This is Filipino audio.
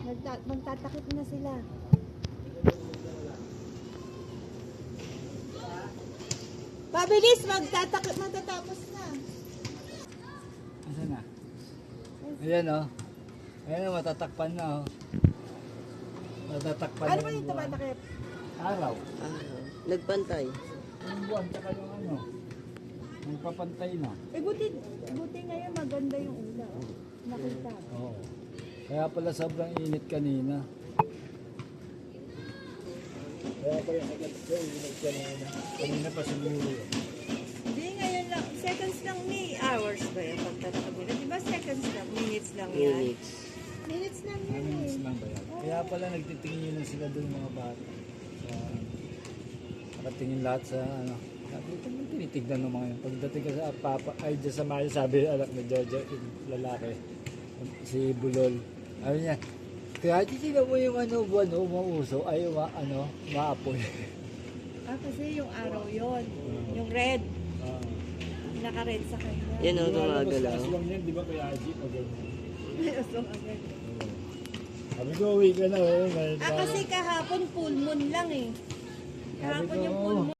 Magtatakip na sila. Pabilis, magtatapos na. Asan na? Ayan o. Ayan o, matatakpan na o. Matatakpan Ano na ba yung tumatakip? araw. Nagpantay. Yung buwan, tsaka yung ano. Nagpapantay na. Buti ngayon maganda yung ula. Nakita. Oo. Kaya pala sobrang init kanina. Kaya pala init kanina. Kanina pa siguro yun. Hindi, ngayon lang. Seconds lang ni hours ba yung pagtatakip nila? Di ba seconds lang? Minutes lang yan? Minutes. Minutes lang yan Minutes eh. lang ba yan? Kaya pala nagtitingin na sila doon mga bata. Nakatingin lahat sa ano. Sabi ko, tinitignan ng mga yun. Pagdating ka sa papa, ay dyan sa Maya, sabi anak ni Jojo, yung lalaki, si Bulol. Sabi niya, kaya titignan mo yung ano, buwan o mauso, ay maapoy. Kasi yung araw yon, yung red. Naka-red sa kanya. Yan o, gumagalaw. Aswang yan, di ba kaya Aji? Pag May aswang agad. sabi ko, uwi ka na. Kasi kahapon full moon lang eh. Kahapon yung full moon.